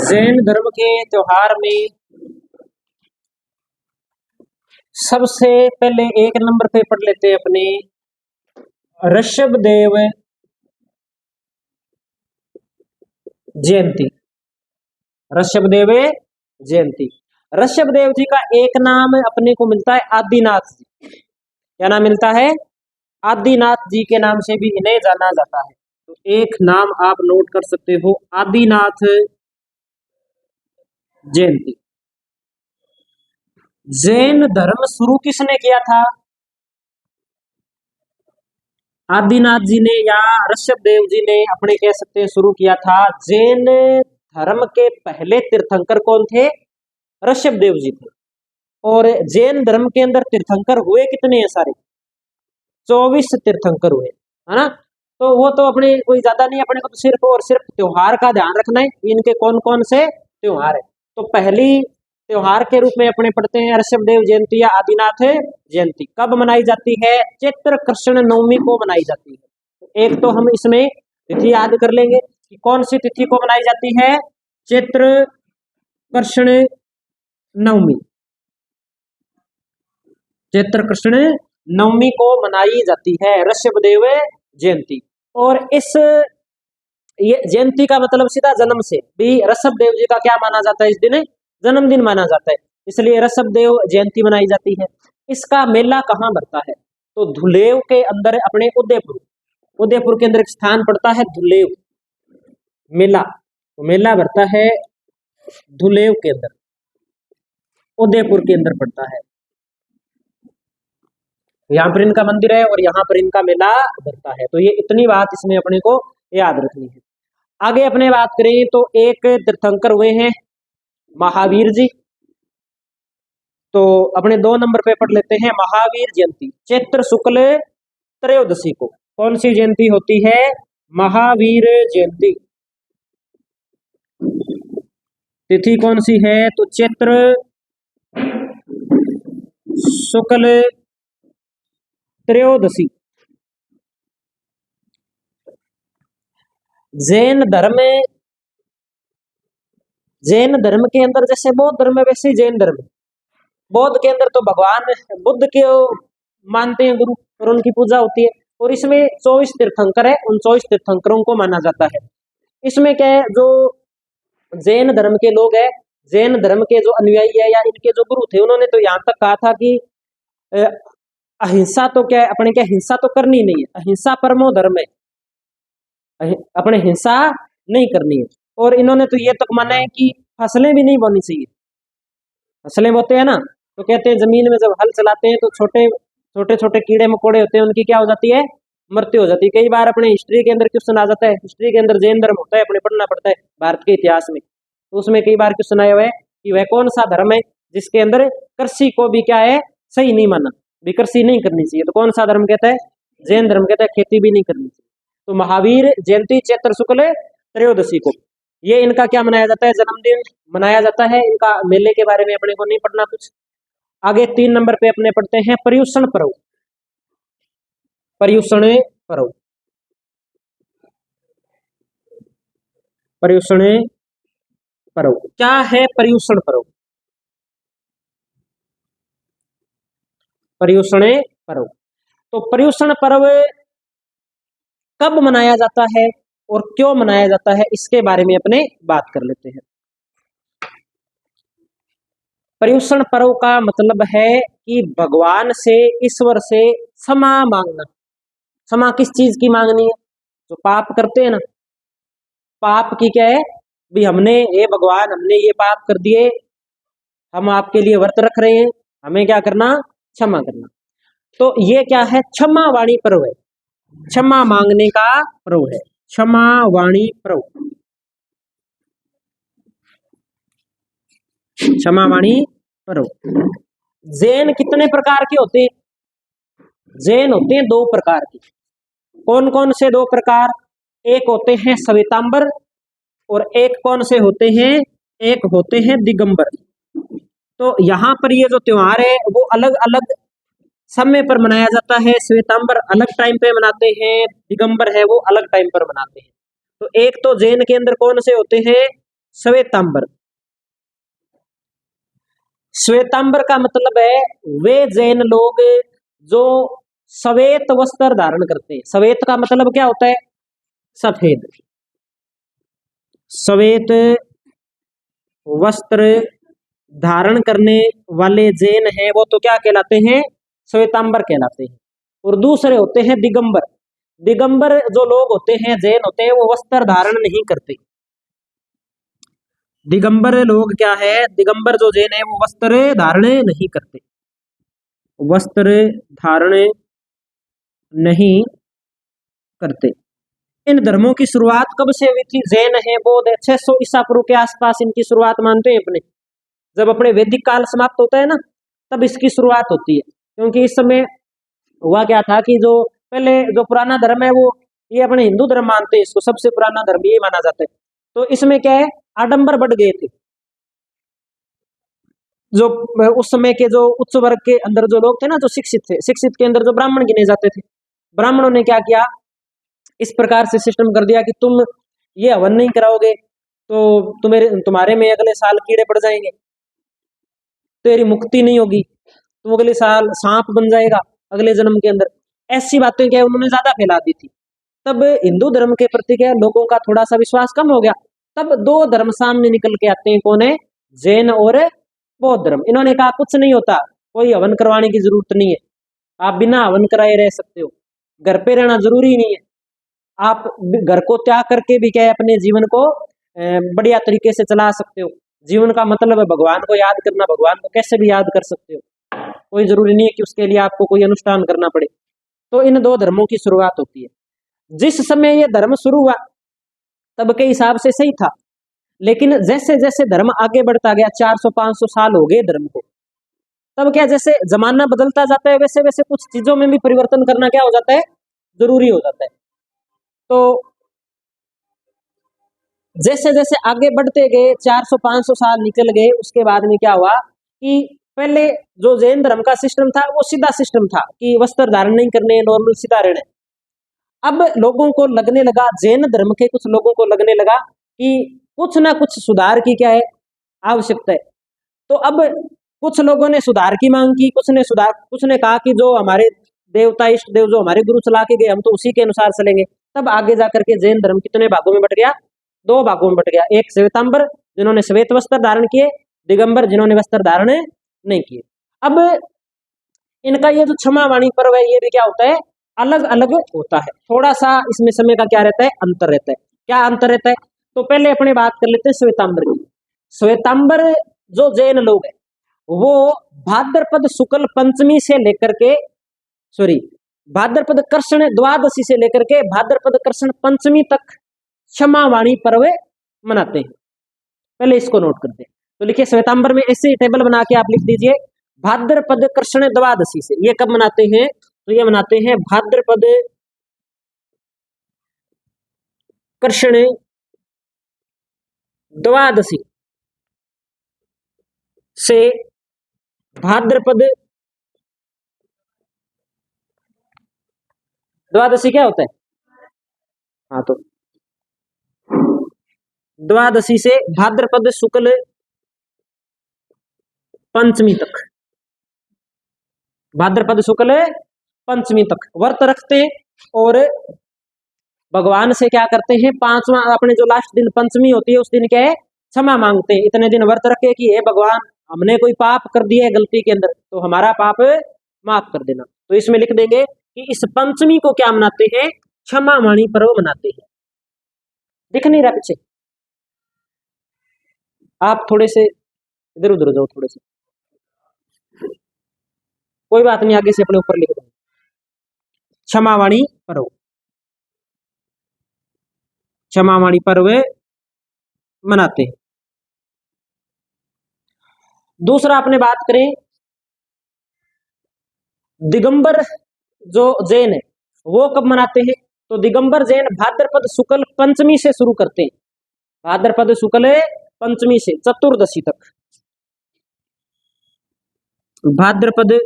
जैन धर्म के त्योहार में सबसे पहले एक नंबर पे पढ़ लेते हैं अपने ऋषभदेव जयंती। ऋषभदेव जयंती। ऋषभदेव जी का एक नाम अपने को मिलता है आदिनाथ जी। क्या नाम मिलता है? आदिनाथ जी के नाम से भी इन्हें जाना जाता है। तो एक नाम आप नोट कर सकते हो, आदिनाथ जयंती। जैन धर्म शुरू किसने किया था? आदिनाथ जी ने या ऋषभदेव जी ने अपने कह सकते हैं शुरू किया था। जैन धर्म के पहले तीर्थंकर कौन थे? ऋषभदेव जी थे। और जैन धर्म के अंदर तीर्थंकर हुए कितने हैं? सारे 24 तीर्थंकर हुए, है ना। तो वो तो अपने कोई ज्यादा नहीं, अपने को तो सिर्फ और सिर्फ त्योहार का ध्यान रखना है, इनके कौन कौन से त्योहार है। तो पहली त्योहार के रूप में अपने पढ़ते हैं ऋषभदेव जयंती या आदिनाथ जयंती। कब मनाई जाती है? चैत्र कृष्ण नवमी को मनाई जाती है। एक तो हम इसमें तिथि याद कर लेंगे कि कौन सी तिथि को मनाई जाती है। चैत्र कृष्ण नवमी, चैत्र कृष्ण नवमी को मनाई जाती है ऋषभदेव जयंती। और इस ये जयंती का मतलब सीधा जन्म से भी ऋषभदेव जी का क्या माना जाता है? इस दिन जन्मदिन माना जाता है, इसलिए ऋषभदेव जयंती मनाई जाती है। इसका मेला कहाँ भरता है? तो धुलेव के अंदर, अपने उदयपुर के अंदर एक स्थान पड़ता है धुलेव मेला। तो मेला भरता है धुलेव के अंदर, उदयपुर के अंदर पड़ता है। यहाँ पर इनका मंदिर है और यहाँ पर इनका मेला भरता है। तो ये इतनी बात इसमें अपने को याद रखनी है। आगे अपने बात करें तो एक तीर्थंकर हुए हैं महावीर जी। तो अपने 2 नंबर पे पढ़ लेते हैं महावीर जयंती। चैत्र शुक्ल त्रयोदशी को कौन सी जयंती होती है? महावीर जयंती। तिथि कौन सी है? तो चैत्र शुक्ल त्रयोदशी। जैन धर्म के अंदर जैसे बौद्ध धर्म है वैसे जैन धर्म। बौद्ध के अंदर तो भगवान बुद्ध के मानते हैं गुरु और उनकी पूजा होती है। और इसमें 24 तीर्थंकर है, उन 24 तीर्थंकरों को माना जाता है। इसमें क्या है, जो जैन धर्म के लोग हैं, जैन धर्म के जो अनुयायी है या इनके जो गुरु थे, उन्होंने तो यहाँ तक कहा था कि अहिंसा तो क्या है, अपने क्या हिंसा तो करनी नहीं है, अहिंसा परमो धर्म है, अपने हिंसा नहीं करनी है। और इन्होंने तो ये तक माना है कि फसलें भी नहीं बोनी चाहिए। फसलें बोते हैं ना, तो कहते हैं जमीन में जब हल चलाते हैं तो छोटे छोटे कीड़े मकोड़े होते हैं, उनकी क्या हो जाती है? मृत्यु हो जाती है। कई बार अपने हिस्ट्री के अंदर क्वेश्चन आ जाता है, हिस्ट्री के अंदर जैन धर्म होता है, अपने पढ़ना पड़ता है भारत के इतिहास में। तो उसमें कई बार क्वेश्चन आया हुआ है कि वह कौन सा धर्म है जिसके अंदर कृषि को भी क्या है सही नहीं माना, भी कृषि नहीं करनी चाहिए। तो कौन सा धर्म कहता है? जैन धर्म कहता है खेती भी नहीं करनी चाहिए। तो महावीर जयंती चैत्र शुक्ल त्रयोदशी को ये इनका क्या मनाया जाता है? जन्मदिन मनाया जाता है। इनका मेले के बारे में अपने को नहीं पढ़ना कुछ। आगे 3 नंबर पे अपने पढ़ते हैं पर्युषण पर्व। पर्युषण पर्व, पर्युषण पर्व क्या है? पर्युषण पर्व, पर्युषण पर्व। तो पर्युषण पर्व कब मनाया जाता है और क्यों मनाया जाता है, इसके बारे में अपने बात कर लेते हैं। पर्युषण पर्व का मतलब है कि भगवान से, ईश्वर से क्षमा मांगना। क्षमा किस चीज की मांगनी है? जो पाप करते हैं ना, पाप की क्या है भी, हमने ये भगवान हमने ये पाप कर दिए, हम आपके लिए व्रत रख रहे हैं, हमें क्या करना? क्षमा करना। तो ये क्या है? क्षमा वाणी पर्व है, क्षमा मांगने का पर्व है, क्षमा वाणी पर्व, क्षमा वाणी पर्व। जैन कितने प्रकार के होते हैं? जैन होते हैं 2 प्रकार के। कौन कौन से 2 प्रकार? एक होते हैं श्वेतांबर और एक कौन से होते हैं? एक होते हैं दिगंबर। तो यहाँ पर ये जो त्योहार है वो अलग अलग समय पर मनाया जाता है। श्वेतांबर अलग टाइम पे मनाते हैं, दिगंबर है वो अलग टाइम पर मनाते हैं। तो एक तो जैन के अंदर कौन से होते हैं? श्वेतांबर। श्वेतांबर का मतलब है वे जैन लोग जो श्वेत वस्त्र धारण करते हैं। श्वेत का मतलब क्या होता है? सफेद। श्वेत वस्त्र धारण करने वाले जैन हैं वो तो क्या कहलाते हैं? श्वेतांबर कहलाते हैं। और दूसरे होते हैं दिगंबर। दिगंबर जो लोग होते हैं, जैन होते हैं, वो वस्त्र धारण नहीं करते। दिगंबर लोग क्या है? दिगंबर जो जैन है वो वस्त्र धारण नहीं करते, वस्त्र धारण नहीं करते। इन धर्मों की शुरुआत कब से हुई थी? जैन है बौद्ध 600 ईसा पूर्व के आसपास इनकी शुरुआत मानते हैं अपने। जब अपने वैदिक काल समाप्त होता है ना, तब इसकी शुरुआत होती है। क्योंकि इस समय हुआ क्या था कि जो पहले जो पुराना धर्म है वो ये अपने हिंदू धर्म मानते हैं, इसको सबसे पुराना धर्म ये माना जाता है। तो इसमें क्या है, आडंबर बढ़ गए थे। जो उस समय के जो उच्च वर्ग के अंदर जो लोग थे ना, जो शिक्षित थे, शिक्षित के अंदर जो ब्राह्मण गिने जाते थे, ब्राह्मणों ने क्या किया, इस प्रकार से सिस्टम कर दिया कि तुम ये हवन नहीं कराओगे तो तुम्हारे में अगले साल कीड़े पड़ जाएंगे, तेरी मुक्ति नहीं होगी, तुम अगले साल सांप बन जाएगा अगले जन्म के अंदर। ऐसी बातें क्या उन्होंने ज्यादा फैला दी थी। तब हिंदू धर्म के प्रति क्या लोगों का थोड़ा सा विश्वास कम हो गया। तब दो धर्म सामने निकल के आते हैं, कौन है? जैन और बौद्ध धर्म। इन्होंने कहा कुछ नहीं होता, कोई हवन करवाने की जरूरत नहीं है, आप बिना हवन कराए रह सकते हो, घर पे रहना जरूरी नहीं है, आप घर को त्याग करके भी क्या है अपने जीवन को बढ़िया तरीके से चला सकते हो। जीवन का मतलब है भगवान को याद करना, भगवान को कैसे भी याद कर सकते हो, कोई जरूरी नहीं है कि उसके लिए आपको कोई अनुष्ठान करना पड़े। तो इन दो धर्मों की शुरुआत होती है। जिस समय ये धर्म शुरू हुआ तब के हिसाब से सही था, लेकिन जैसे जैसे धर्म आगे बढ़ता गया, 400-500 साल हो गए धर्म को, तब क्या जैसे जमाना बदलता जाता है वैसे वैसे कुछ चीजों में भी परिवर्तन करना क्या हो जाता है? जरूरी हो जाता है। तो जैसे जैसे आगे बढ़ते गए, 400-500 साल निकल गए, उसके बाद में क्या हुआ कि पहले जो जैन धर्म का सिस्टम था वो सीधा सिस्टम था कि वस्त्र धारण नहीं करने, नॉर्मल सीधा रहना। अब लोगों को लगने लगा, जैन धर्म के कुछ लोगों को लगने लगा कि कुछ ना कुछ सुधार की क्या है? आवश्यकता है। तो अब कुछ लोगों ने सुधार की मांग की, कुछ ने कहा कि जो हमारे देवता इष्ट देव जो हमारे गुरु चला के गए हम तो उसी के अनुसार चलेंगे। तब आगे जाकर के जैन धर्म कितने भागों में बट गया? दो भागों में बट गया। एक श्वेतांबर जिन्होंने श्वेत वस्त्र धारण किए, दिगंबर जिन्होंने वस्त्र धारण नहीं किए। अब इनका ये जो क्षमा वाणी पर्व है ये भी क्या होता है? अलग अलग होता है। थोड़ा सा इसमें समय का क्या रहता है? अंतर रहता है। क्या अंतर रहता है? तो पहले अपने बात कर लेते हैं श्वेतांबर की। श्वेतांबर जो जैन लोग हैं वो भाद्रपद शुक्ल पंचमी से लेकर के, सॉरी, भाद्रपद कृष्ण द्वादशी से लेकर के भाद्रपद कृष्ण पंचमी तक क्षमा वाणी पर्व मनाते हैं। पहले इसको नोट करते हैं। तो लिखिए श्वेतांबर में ऐसे टेबल बना के आप लिख दीजिए, भाद्रपद कृष्ण द्वादशी से। ये कब मनाते हैं? तो ये मनाते हैं भाद्रपद कृष्ण द्वादशी से भाद्रपद, द्वादशी क्या होता है? हाँ, तो द्वादशी से भाद्रपद शुक्ल पंचमी तक, भाद्रपद शुक्ल पंचमी तक व्रत रखते हैं। और भगवान से क्या करते हैं? पांचवा अपने जो लास्ट दिन पंचमी होती है उस दिन क्या है? क्षमा मांगते हैं। इतने दिन व्रत रखे कि हे भगवान, हमने कोई पाप कर दिया है गलती के अंदर, तो हमारा पाप माफ कर देना। तो इसमें लिख देंगे कि इस पंचमी को क्या मनाते हैं? क्षमा वाणी पर्व मनाते हैं। दिख नहीं रहा पीछे? आप थोड़े से इधर उधर जाओ थोड़े से, कोई बात नहीं, आगे से अपने ऊपर लिख देंगे क्षमा वाणी पर्व। क्षमा वाणी पर्व मनाते हैं। दूसरा अपने बात करें, दिगंबर जो जैन है वो कब मनाते हैं? तो दिगंबर जैन भाद्रपद शुक्ल पंचमी से शुरू करते हैं। भाद्रपद शुक्ल पंचमी से चतुर्दशी तक, भाद्रपद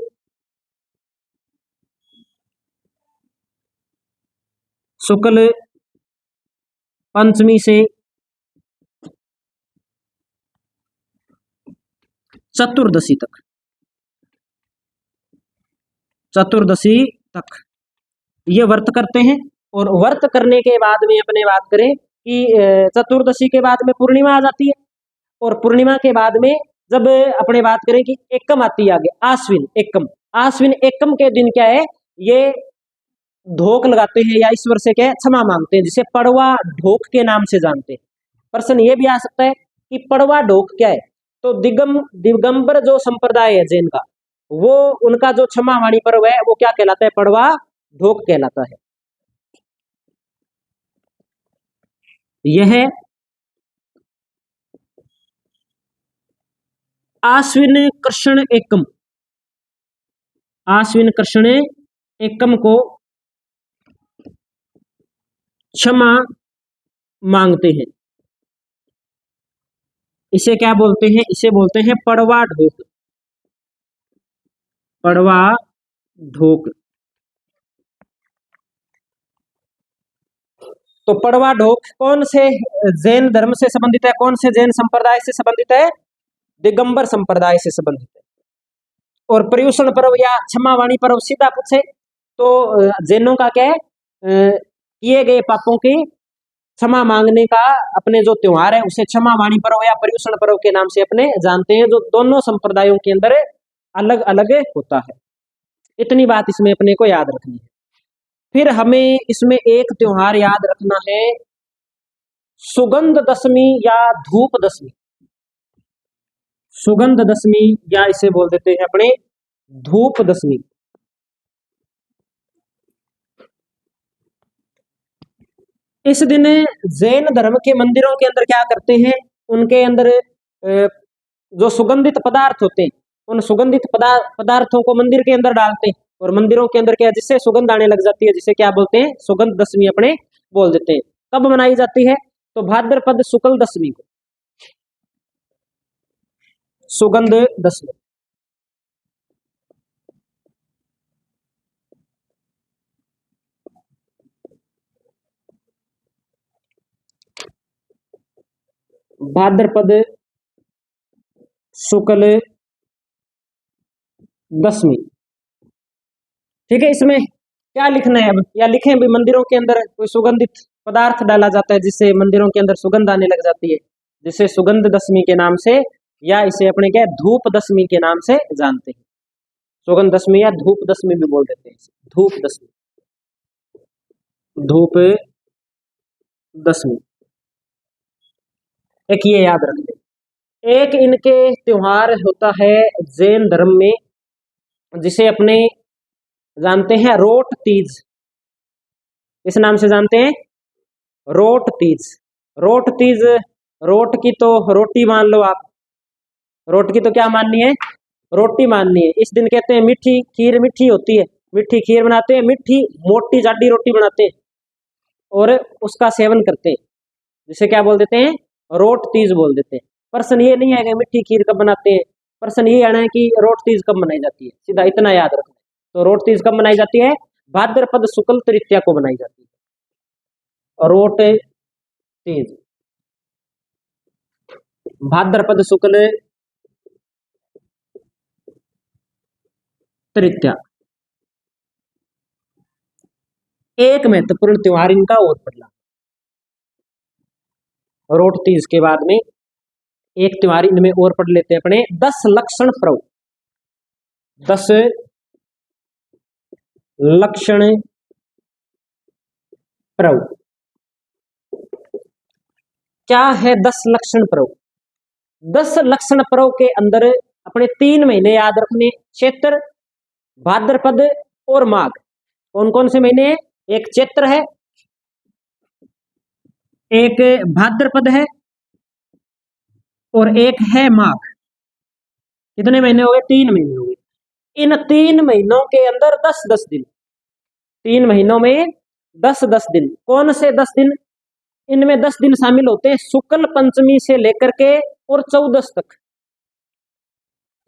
शुक्ल पंचमी से चतुर्दशी तक, चतुर्दशी तक ये व्रत करते हैं। और व्रत करने के बाद में अपने बात करें कि चतुर्दशी के बाद में पूर्णिमा आ जाती है। और पूर्णिमा के बाद में जब अपने बात करें कि एकम आती है आगे, आश्विन एकम, आश्विन एकम के दिन क्या है, ये ढोक लगाते हैं या ईश्वर से क्या है क्षमा मांगते हैं, जिसे पड़वा ढोक के नाम से जानते हैं। प्रश्न ये भी आ सकता है कि पड़वा ढोक क्या है, तो दिगंबर जो संप्रदाय है जैन का, वो उनका जो क्षमा वाणी पर्व है वो क्या कहलाता है, पड़वा ढोक कहलाता है। यह आश्विन कृष्ण एकम, आश्विन कृष्ण एकम को क्षमा मांगते हैं। इसे क्या बोलते हैं, इसे बोलते हैं पड़वा ढोक, पड़वा ढोक। तो पड़वा ढोक कौन से जैन धर्म से संबंधित है, कौन से जैन संप्रदाय से संबंधित है, दिगंबर संप्रदाय से संबंधित है। और पर्युषण पर्व या क्षमा वाणी पर्व सीधा पूछे तो जैनों का क्या है, किए गए पापों की क्षमा मांगने का अपने जो त्योहार है उसे क्षमा वाणी पर्व या पर्युषण पर्व के नाम से अपने जानते हैं, जो दोनों संप्रदायों के अंदर अलग अलग होता है। इतनी बात इसमें अपने को याद रखनी है। फिर हमें इसमें एक त्योहार याद रखना है, सुगंध दशमी या धूप दशमी, सुगंध दशमी या इसे बोल देते हैं अपने धूप दशमी। इस दिन जैन धर्म के मंदिरों के अंदर क्या करते हैं, उनके अंदर जो सुगंधित पदार्थ होते हैं उन सुगंधित पदार्थों को मंदिर के अंदर डालते हैं, और मंदिरों के अंदर क्या, जिससे सुगंध आने लग जाती है, जिसे क्या बोलते हैं, सुगंध दशमी अपने बोल देते हैं। कब मनाई जाती है, तो भाद्रपद शुक्ल दशमी को सुगंध दशमी। भाद्रपद शुक्ल दशमी, ठीक है। इसमें क्या लिखना है अब, या लिखें भी, मंदिरों के अंदर कोई सुगंधित पदार्थ डाला जाता है जिससे मंदिरों के अंदर सुगंध आने लग जाती है, जिसे सुगंध दशमी के नाम से, या इसे अपने क्या धूप दशमी के नाम से जानते हैं। सुगंध दशमी या धूप दशमी भी बोल देते हैं, धूप दशमी, धूप दशमी। एक ये याद रख लें। एक इनके त्योहार होता है जैन धर्म में, जिसे अपने जानते हैं रोट तीज, इस नाम से जानते हैं रोट तीज। रोट तीज, रोट की तो रोटी मान लो आप, रोट की तो क्या माननी है, रोटी माननी है। इस दिन कहते हैं मीठी खीर, मीठी होती है, मीठी खीर बनाते हैं, मीठी मोटी जाडी रोटी बनाते हैं और उसका सेवन करते हैं, जिसे क्या बोल देते हैं, रोट तीज बोल देते हैं। प्रश्न ये नहीं है कि मीठी खीर कब बनाते हैं, प्रश्न ये आना है कि रोट तीज कब मनाई जाती है, सीधा इतना याद रखना। तो रोट तीज कब मनाई जाती है, भाद्रपद शुक्ल तृतीया को मनाई जाती है रोट तीज, भाद्रपद शुक्ल तृतीया। एक महत्वपूर्ण त्योहार इनका और पड़ला, रोट तीज के बाद में एक त्योहार इनमें और पढ़ लेते हैं अपने, 10 लक्षण पर्व, 10 लक्षण पर्व। क्या है 10 लक्षण पर्व, 10 लक्षण पर्व के अंदर अपने 3 महीने याद रखने, चैत्र, भाद्रपद और माघ। कौन कौन से महीने हैं, एक चैत्र है, एक भाद्रपद है और एक है माघ। कितने महीने हो गए, 3 महीने हो गए। इन 3 महीनों के अंदर 10-10 दिन, 3 महीनों में 10-10 दिन। कौन से 10 दिन, इनमें 10 दिन शामिल होते हैं शुक्ल पंचमी से लेकर के और 14 तक।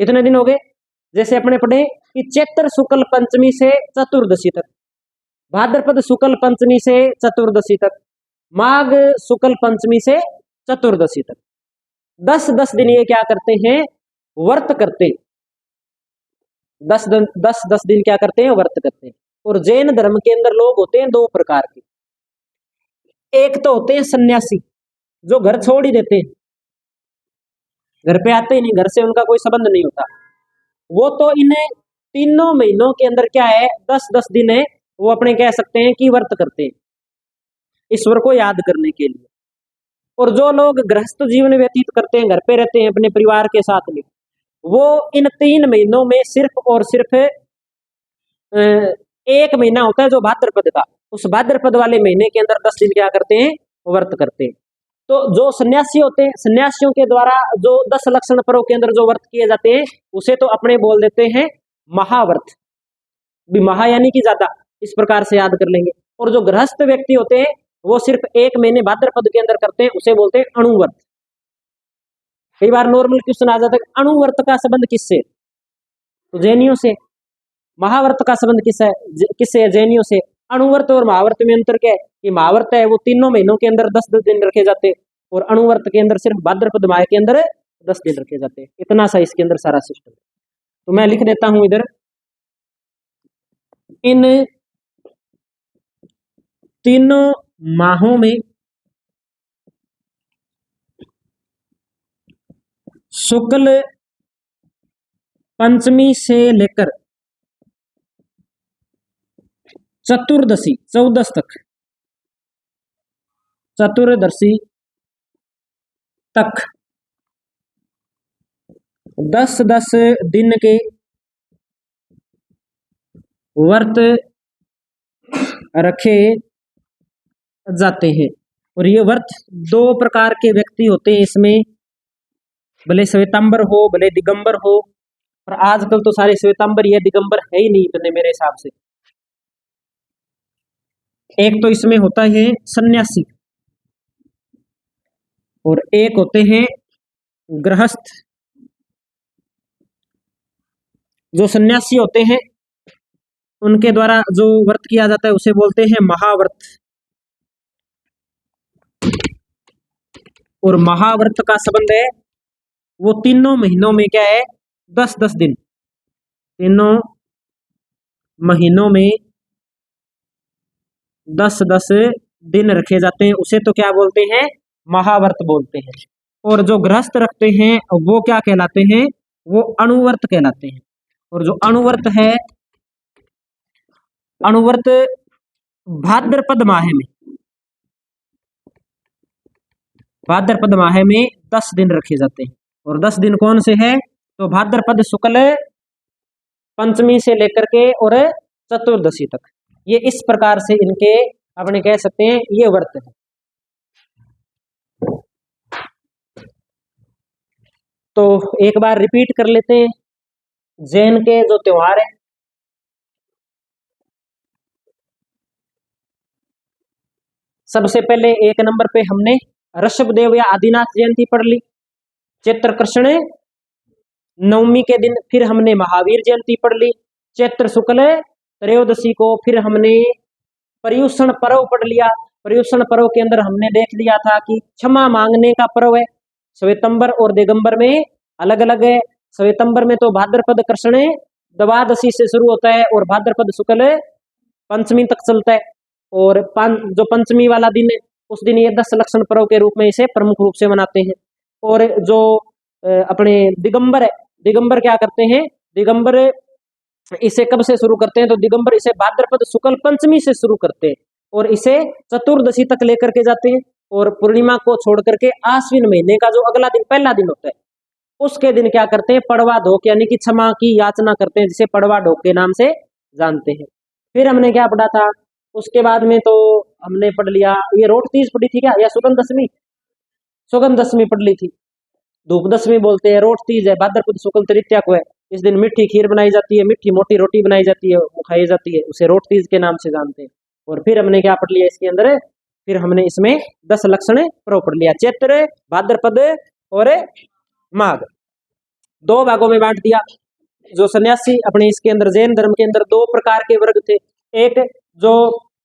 कितने दिन हो गए, जैसे अपने पढ़े कि चैत्र शुक्ल पंचमी से चतुर्दशी तक, भाद्रपद शुक्ल पंचमी से चतुर्दशी तक, माघ शुक्ल पंचमी से चतुर्दशी तक। 10-10 दिन ये क्या करते हैं, व्रत करते, 10 दिन क्या करते हैं, व्रत करते हैं। और जैन धर्म के अंदर लोग होते हैं दो प्रकार के। एक तो होते हैं सन्यासी, जो घर छोड़ ही देते हैं, घर पे आते ही नहीं, घर से उनका कोई संबंध नहीं होता। वो तो इन्हें तीनों महीनों के अंदर क्या है, 10-10 दिन है, वो अपने कह सकते हैं कि व्रत करते हैं ईश्वर को याद करने के लिए। और जो लोग गृहस्थ जीवन व्यतीत करते हैं, घर पे रहते हैं अपने परिवार के साथ में, वो इन 3 महीनों में सिर्फ और सिर्फ एक महीना होता है जो भाद्रपद का, उस भाद्रपद वाले महीने के अंदर 10 दिन क्या करते हैं, व्रत करते हैं। तो जो सन्यासी होते हैं, सन्यासियों के द्वारा जो 10 लक्षण पर्व के अंदर जो व्रत किए जाते हैं, उसे तो अपने बोल देते हैं महाव्रत। भी महा यानी कि ज्यादा, इस प्रकार से याद कर लेंगे। और जो गृहस्थ व्यक्ति होते हैं, वो सिर्फ एक महीने भाद्रपद के अंदर करते हैं, उसे बोलते हैं अणुव्रत। कई बार नॉर्मल क्वेश्चन आ जाता है, अणुव्रत का संबंध किससे, तो जैनियों से। महाव्रत का संबंध किससे है, जैनियों से। अणुव्रत और महाव्रत में अंतर क्या है, कि महाव्रत है वो तीनों महीनों के अंदर 10-10 दिन रखे जाते हैं, और अणुव्रत के अंदर सिर्फ भाद्रपद माह के अंदर 10 दिन रखे जाते हैं। इतना सा इसके अंदर सारा सिस्टम। तो मैं लिख देता हूं इधर, इन तीनों माहों में शुक्ल पंचमी से लेकर चतुर्दशी 14 तक, चतुर्दशी तक 10-10 दिन के व्रत रखे जाते हैं। और ये व्रत 2 प्रकार के व्यक्ति होते हैं इसमें, भले श्वेतांबर हो भले दिगंबर हो, पर आजकल तो सारे श्वेतांबर, ये दिगंबर है ही नहीं इतने मेरे हिसाब से। एक तो इसमें होता है सन्यासी, और एक होते हैं गृहस्थ। जो सन्यासी होते हैं उनके द्वारा जो व्रत किया जाता है उसे बोलते हैं महाव्रत। और महाव्रत का संबंध है वो तीनों महीनों में क्या है, 10-10 दिन, तीनों महीनों में 10-10 दिन रखे जाते हैं, उसे तो क्या बोलते हैं, महाव्रत बोलते हैं। और जो गृहस्थ रखते हैं वो क्या कहलाते हैं, वो अणुव्रत कहलाते हैं। और जो अणुव्रत है, अणुव्रत भाद्रपद माह में, भाद्रपद माह में 10 दिन रखे जाते हैं। और 10 दिन कौन से हैं, तो भाद्रपद शुक्ल पंचमी से लेकर के और चतुर्दशी तक, ये इस प्रकार से इनके अपने कह सकते हैं ये व्रत है। तो एक बार रिपीट कर लेते हैं जैन के जो त्योहार है। सबसे पहले 1 नंबर पे हमने ऋषभदेव या आदिनाथ जयंती पढ़ ली, चैत्र कृष्ण नवमी के दिन। फिर हमने महावीर जयंती पढ़ ली चैत्र शुक्ल त्रयोदशी को। फिर हमने पर्युषण पर्व पढ़ लिया। पर्युषण पर्व के अंदर हमने देख लिया था कि क्षमा मांगने का पर्व है। श्वेतंबर और दिगंबर में अलग अलग है। श्वेतंबर में तो भाद्रपद कृष्ण द्वादशी से शुरू होता है और भाद्रपद शुक्ल पंचमी तक चलता है। और जो पंचमी वाला दिन है उस दिन ये 10 लक्षण पर्व के रूप में इसे प्रमुख रूप से मनाते हैं। और जो अपने दिगंबर है, दिगंबर क्या करते हैं, दिगंबर इसे कब से शुरू करते हैं, तो दिगंबर इसे भाद्रपद शुक्ल पंचमी से शुरू करते हैं और इसे चतुर्दशी तक लेकर के जाते हैं। और पूर्णिमा को छोड़ करके आश्विन महीने का जो अगला दिन पहला दिन होता है उसके दिन क्या करते हैं, पड़वा ढोक यानी कि क्षमा की याचना करते हैं, जिसे पड़वा ढोक के नाम से जानते हैं। फिर हमने क्या पढ़ा था, उसके बाद में तो हमने पढ़ लिया, ये रोट तीज पढ़ी थी क्या, या सुगंध दशमी, सुगंध दशमी पढ़ ली थी। धूप दशमी बोलते हैं, रोट तीज है भाद्रपद शुक्ल तृतीया को है। इस दिन मीठी खीर बनाई जाती है, मीठी मोटी रोटी बनाई जाती है, वो खाई जाती है, उसे रोट तीज के नाम से जानते हैं। और फिर हमने क्या पढ़ लिया इसके अंदर, फिर हमने इसमें 10 लक्षण पर्व पढ़ लिया, चैत्र भाद्रपद और माघ, 2 भागों में बांट दिया। जो सन्यासी अपने इसके अंदर जैन धर्म के अंदर 2 प्रकार के वर्ग थे, एक जो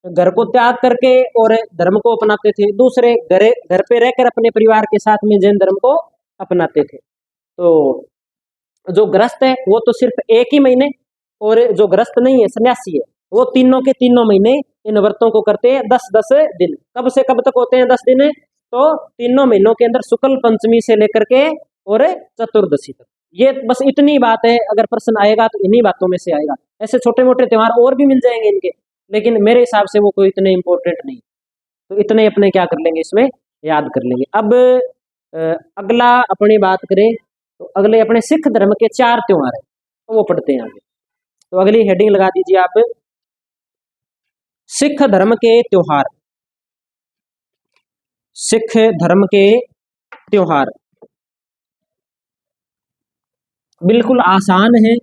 घर को त्याग करके और धर्म को अपनाते थे, दूसरे घर पे रहकर अपने परिवार के साथ में जैन धर्म को अपनाते थे। तो जो गृहस्थ है वो तो सिर्फ एक ही महीने, और जो गृहस्थ नहीं है सन्यासी है वो तीनों के तीनों महीने इन व्रतों को करते हैं 10-10 दिन। कब से कब तक होते हैं 10 दिन? तो तीनों महीनों के अंदर शुक्ल पंचमी से लेकर के और चतुर्दशी तक। ये बस इतनी बात है, अगर प्रश्न आएगा तो इन्हीं बातों में से आएगा। ऐसे छोटे मोटे त्योहार और भी मिल जाएंगे इनके, लेकिन मेरे हिसाब से वो कोई इतने इंपॉर्टेंट नहीं। तो इतने अपने क्या कर लेंगे इसमें, याद कर लेंगे। अब अगला अपनी बात करें तो अगले अपने सिख धर्म के 4 त्योहार है, तो वो पढ़ते हैं आगे। तो अगली हेडिंग लगा दीजिए आप, सिख धर्म के त्योहार। सिख धर्म के त्योहार बिल्कुल आसान है।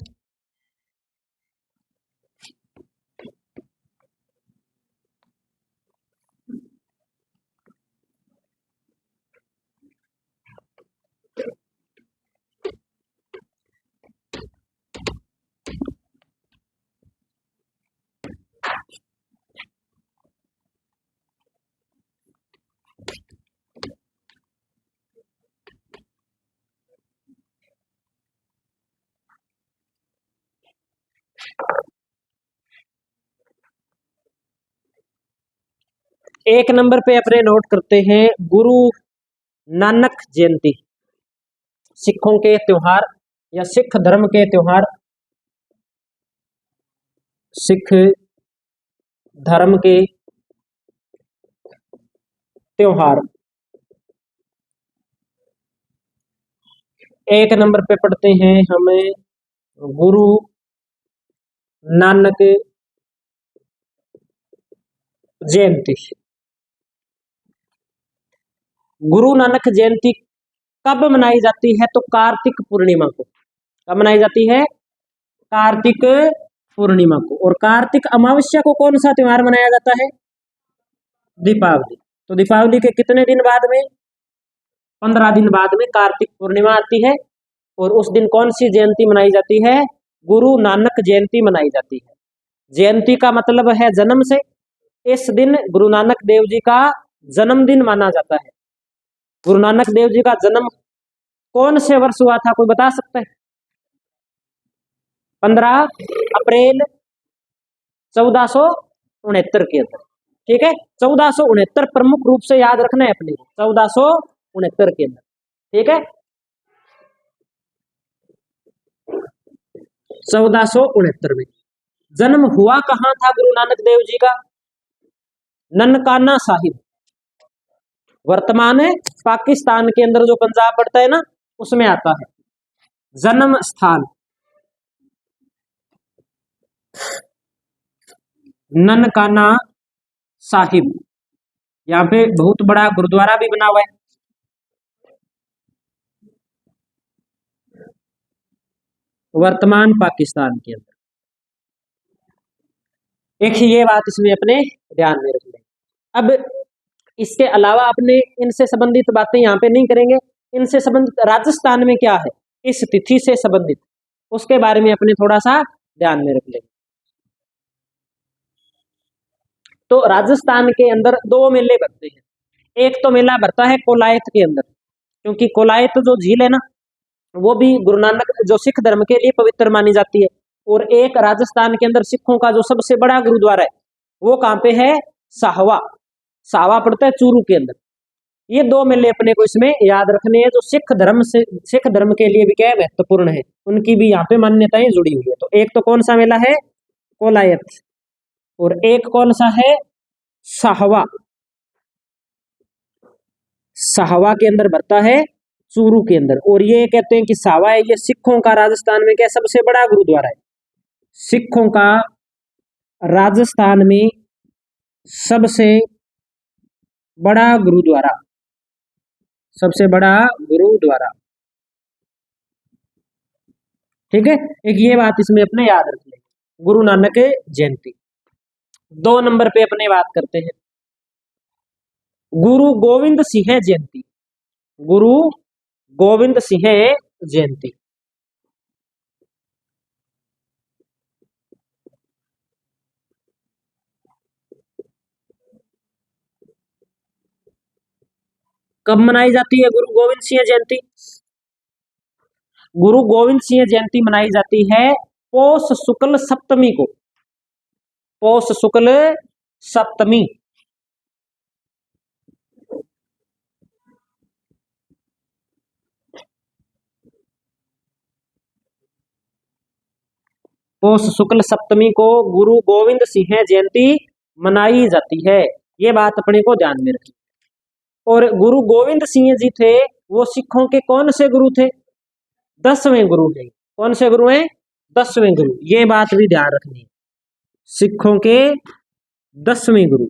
एक नंबर पे अपने नोट करते हैं गुरु नानक जयंती। सिखों के त्योहार या सिख धर्म के त्योहार, सिख धर्म के त्योहार। एक नंबर पे पढ़ते हैं हमें गुरु नानक जयंती। गुरु नानक जयंती कब मनाई जाती है? तो कार्तिक पूर्णिमा को। कब मनाई जाती है? कार्तिक पूर्णिमा को। और कार्तिक अमावस्या को कौन सा त्योहार मनाया जाता है? दीपावली। तो दीपावली के कितने दिन बाद में? 15 दिन बाद में कार्तिक पूर्णिमा आती है, और उस दिन कौन सी जयंती मनाई जाती है? गुरु नानक जयंती मनाई जाती है। जयंती का मतलब है जन्म से। इस दिन गुरु नानक देव जी का जन्मदिन माना जाता है। गुरु नानक देव जी का जन्म कौन से वर्ष हुआ था, कोई बता सकता है? 15 अप्रैल 1469 के अंदर। ठीक है, 1469 प्रमुख रूप से याद रखना है अपने को, 1469 के अंदर। ठीक है, 1469 में जन्म हुआ कहाँ था गुरु नानक देव जी का? ननकाना साहिब, वर्तमान है पाकिस्तान के अंदर जो पंजाब पड़ता है ना, उसमें आता है जन्म स्थान ननकाना साहिब। यहाँ पे बहुत बड़ा गुरुद्वारा भी बना हुआ है। वर्तमान पाकिस्तान के अंदर। एक ये बात इसमें अपने ध्यान में रख लें। अब इसके अलावा अपने इनसे संबंधित बातें यहाँ पे नहीं करेंगे। इनसे संबंधित राजस्थान में क्या है इस तिथि से संबंधित, उसके बारे में अपने थोड़ा सा ध्यान में रख लेंगे। तो राजस्थान के अंदर 2 मेले भरते हैं। एक तो मेला भरता है कोलायत के अंदर, क्योंकि कोलायत जो झील है ना, वो भी गुरु नानक जो सिख धर्म के लिए पवित्र मानी जाती है। और एक राजस्थान के अंदर सिखों का जो सबसे बड़ा गुरुद्वारा है वो कहाँ पे है? साहवा। साहवा पड़ता है चूरू के अंदर। ये 2 मेले अपने को इसमें याद रखने हैं, जो सिख धर्म से, सिख धर्म के लिए भी क्या महत्वपूर्ण है, उनकी भी यहाँ पे मान्यताएं जुड़ी हुई है। तो एक तो कौन सा मेला है? कोलायत। और एक कौन सा है? साहवा। साहवा के अंदर भरता है चूरू के अंदर। और ये कहते हैं कि साहवा है ये सिखों का राजस्थान में क्या सबसे बड़ा गुरुद्वारा है। सिखों का राजस्थान में सबसे बड़ा गुरुद्वारा, सबसे बड़ा गुरुद्वारा। ठीक है, एक ये बात इसमें अपने याद रख लें। गुरु नानक जयंती। 2 नंबर पे अपने बात करते हैं गुरु गोविंद सिंह जयंती। गुरु गोविंद सिंह जयंती कब मनाई जाती है? गुरु गोविंद सिंह जयंती गुरु गोविंद सिंह जयंती मनाई जाती है पौष शुक्ल सप्तमी को। पौष शुक्ल सप्तमी। पौष शुक्ल सप्तमी को गुरु गोविंद सिंह जयंती मनाई जाती है। ये बात अपने को ध्यान में रखी। और गुरु गोविंद सिंह जी थे वो सिखों के कौन से गुरु थे? 10वें गुरु हैं। कौन से गुरु हैं? 10वें गुरु। ये बात भी ध्यान रखनी है, सिखों के 10वें गुरु।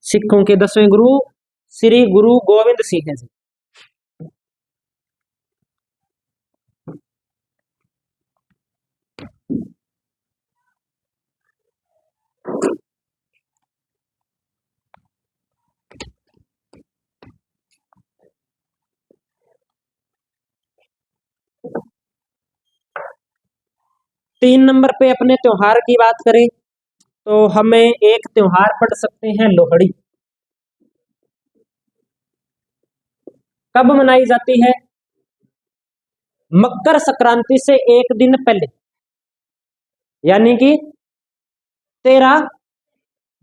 सिखों के 10वें गुरु श्री गुरु गोविंद सिंह जी। तीन नंबर पे अपने त्योहार की बात करें तो हमें एक त्योहार पढ़ सकते हैं, लोहड़ी। कब मनाई जाती है? मकर संक्रांति से एक दिन पहले, यानी कि 13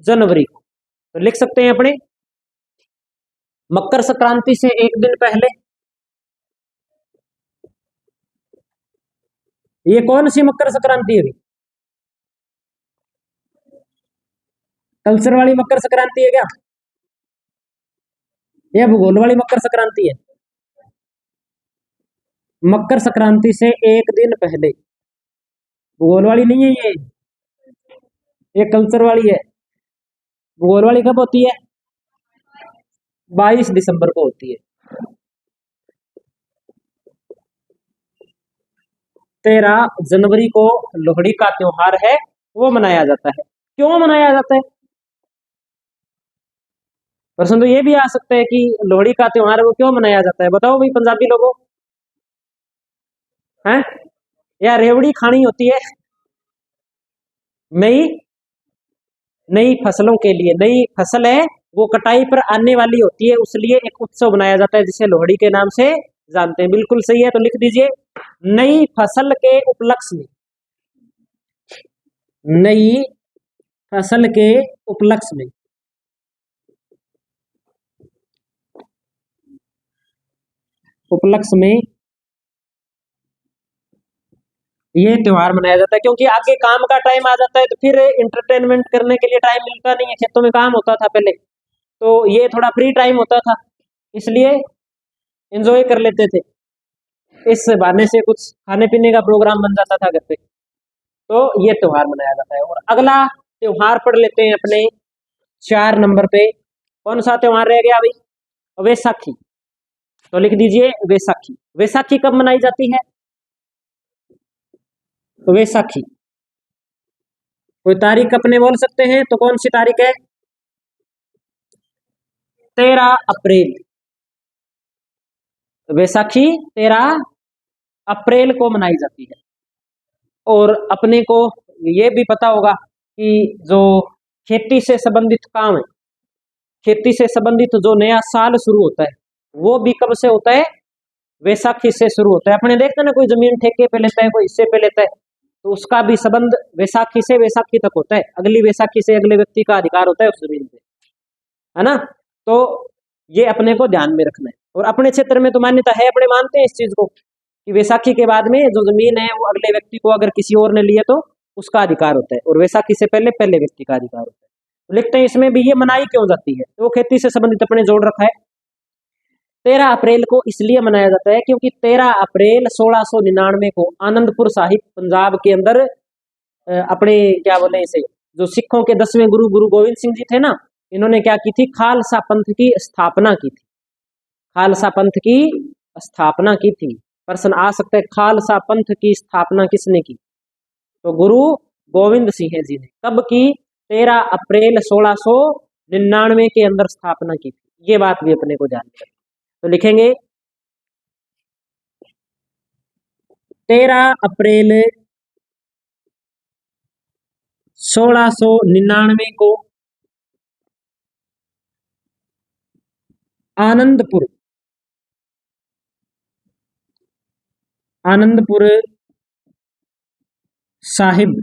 जनवरी को। तो लिख सकते हैं अपने मकर संक्रांति से एक दिन पहले। ये कौन सी मकर संक्रांति है? कल्चर वाली मकर संक्रांति है क्या? यह भूगोल वाली मकर संक्रांति है? मकर संक्रांति से एक दिन पहले। भूगोल वाली नहीं है ये कल्चर वाली है। भूगोल वाली कब होती है? 22 दिसंबर को होती है। 13 जनवरी को लोहड़ी का त्योहार है, वो मनाया जाता है। क्यों मनाया जाता है? प्रश्न तो ये भी आ सकता है कि लोहड़ी का त्योहार वो क्यों मनाया जाता है? बताओ भाई पंजाबी लोगों, हैं? या रेवड़ी खानी होती है नई नई फसलों के लिए। नई फसल है वो कटाई पर आने वाली होती है, उसलिए एक उत्सव बनाया जाता है जिसे लोहड़ी के नाम से जानते हैं। बिल्कुल सही है, तो लिख दीजिए नई फसल के उपलक्ष्य में। नई फसल के उपलक्ष्य में ये त्योहार मनाया जाता है, क्योंकि आगे काम का टाइम आ जाता है तो फिर इंटरटेनमेंट करने के लिए टाइम मिलता नहीं है। खेतों में काम होता था पहले, तो ये थोड़ा फ्री टाइम होता था, इसलिए एंजॉय कर लेते थे। इस बहाने से कुछ खाने पीने का प्रोग्राम बन जाता था घर पे, तो ये त्योहार मनाया जाता है। और अगला त्योहार पढ़ लेते हैं अपने 4 नंबर पे। कौन सा त्योहार रह गया भाई? वैसाखी। तो लिख दीजिए वैसाखी। वैसाखी कब मनाई जाती है? वैसाखी कोई तारीख अपने बोल सकते हैं तो कौन सी तारीख है? 13 अप्रैल। वैसाखी 13 अप्रैल को मनाई जाती है। और अपने को ये भी पता होगा कि जो खेती से संबंधित काम है, खेती से संबंधित जो नया साल शुरू होता है वो भी कब से होता है? वैसाखी से शुरू होता है। अपने देखते हैं ना, कोई जमीन ठेके पे लेता है, कोई हिस्से पे लेता है, तो उसका भी संबंध वैसाखी से वैसाखी तक होता है। अगली वैसाखी से अगले व्यक्ति का अधिकार होता है उस जमीन पे, है ना? तो ये अपने को ध्यान में रखना है। और अपने क्षेत्र में तो मान्यता है, अपने मानते हैं इस चीज को कि वैसाखी के बाद में जो जमीन है वो अगले व्यक्ति को अगर किसी और ने लिया तो उसका अधिकार होता है, और वैसाखी से पहले पहले व्यक्ति का अधिकार होता है। तो लिखते हैं इसमें भी ये मनाई क्यों जाती है, तो वो खेती से संबंधित अपने जोड़ रखा है। 13 अप्रैल को इसलिए मनाया जाता है क्योंकि 13 अप्रैल 1699 को आनंदपुर साहिब पंजाब के अंदर अपने क्या बोले इसे, जो सिखों के 10वें गुरु गुरु गोविंद सिंह जी थे ना, इन्होंने क्या की थी? खालसा पंथ की स्थापना की थी। खालसा पंथ की स्थापना की थी। प्रश्न आ सकता है खालसा पंथ की स्थापना किसने की? तो गुरु गोविंद सिंह जी ने। कब की? 13 अप्रैल 1699 के अंदर स्थापना की थी। ये बात भी अपने को ध्यान में रखना। तो लिखेंगे 13 अप्रैल 1699 को आनंदपुर, आनंदपुर साहिब,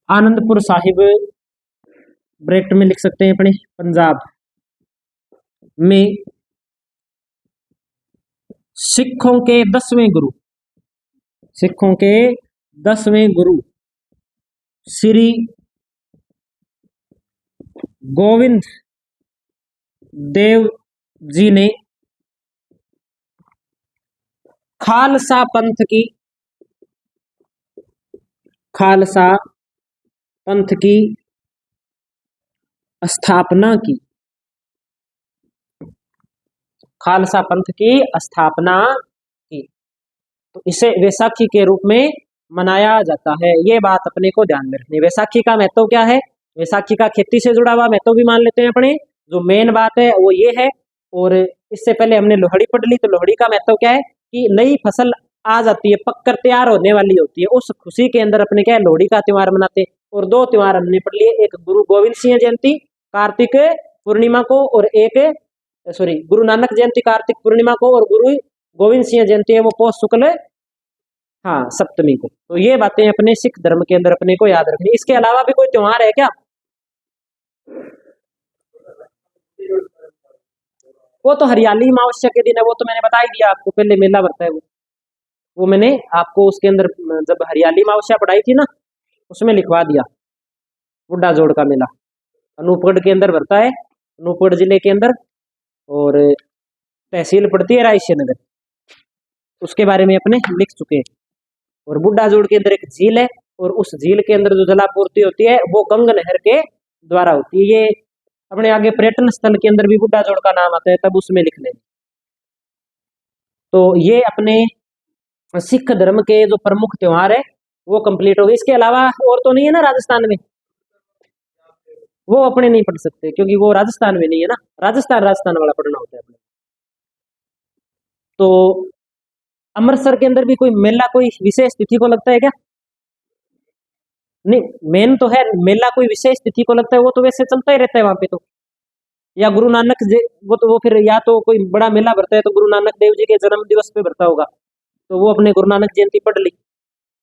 आनंदपुर साहिब ब्रैकेट में लिख सकते हैं अपने पंजाब में सिखों के 10वें गुरु, सिखों के 10वें गुरु श्री गोविंद देव जी ने खालसा पंथ की, खालसा पंथ की स्थापना की, खालसा पंथ की स्थापना की। तो इसे वैसाखी के रूप में मनाया जाता है। ये बात अपने को ध्यान में रखनी है। वैसाखी का महत्व क्या है? वैसाखी का खेती से जुड़ा हुआ महत्व भी मान लेते हैं अपने। जो मेन बात है वो ये है। और इससे पहले हमने लोहड़ी पढ़ ली, तो लोहड़ी का महत्व क्या है कि नई फसल आ जाती है, पककर तैयार होने वाली होती है, उस खुशी के अंदर अपने क्या है लोहड़ी का त्योहार मनाते हैं। और दो त्योहार हमने पढ़ लिए, एक गुरु गोविंद सिंह जयंती कार्तिक पूर्णिमा को, और एक गुरु नानक जयंती कार्तिक पूर्णिमा को, और गुरु गोविंद सिंह जयंती है वो पौष शुक्ल हाँ सप्तमी को। तो ये बातें अपने सिख धर्म के अंदर अपने को याद रखनी। इसके अलावा भी कोई त्योहार है क्या? वो तो हरियाली अमावस्या के दिन है, वो तो मैंने बता ही दिया आपको, पहले मेला भरता है वो मैंने आपको उसके अंदर जब हरियाली अमावस्या पढ़ाई थी ना उसमें लिखवा दिया। बुड्ढा जोड़ का मेला अनूपगढ़ के अंदर भरता है, अनूपगढ़ जिले के अंदर, और तहसील पड़ती है रायसी नगर। उसके बारे में अपने लिख चुके हैं। और बुड्ढा जोड़ के अंदर एक झील है, और उस झील के अंदर जो जलापूर्ति होती है वो गंग नहर के द्वारा होती है। ये अपने आगे पर्यटन स्थल के अंदर भी बुड्ढा जोड़ का नाम आता है, तब उसमें लिख लें। तो ये अपने सिख धर्म के जो प्रमुख त्योहार है वो कंप्लीट हो गए। इसके अलावा और तो नहीं है ना राजस्थान में? वो अपने नहीं पढ़ सकते क्योंकि वो राजस्थान में नहीं है ना, राजस्थान राजस्थान वाला पढ़ना होता है अपने। तो अमृतसर के अंदर भी कोई मेला कोई विशेष तिथि को लगता है क्या? नहीं, मेन तो है मेला कोई विशेष तिथि को लगता है, वो तो वैसे चलता ही रहता है वहां पे। तो या गुरु नानक वो तो वो फिर या तो कोई बड़ा मेला भरता है तो गुरु नानक देव जी के जन्म दिवस पे भरता होगा, तो वो अपने गुरु नानक जयंती पढ़ ली,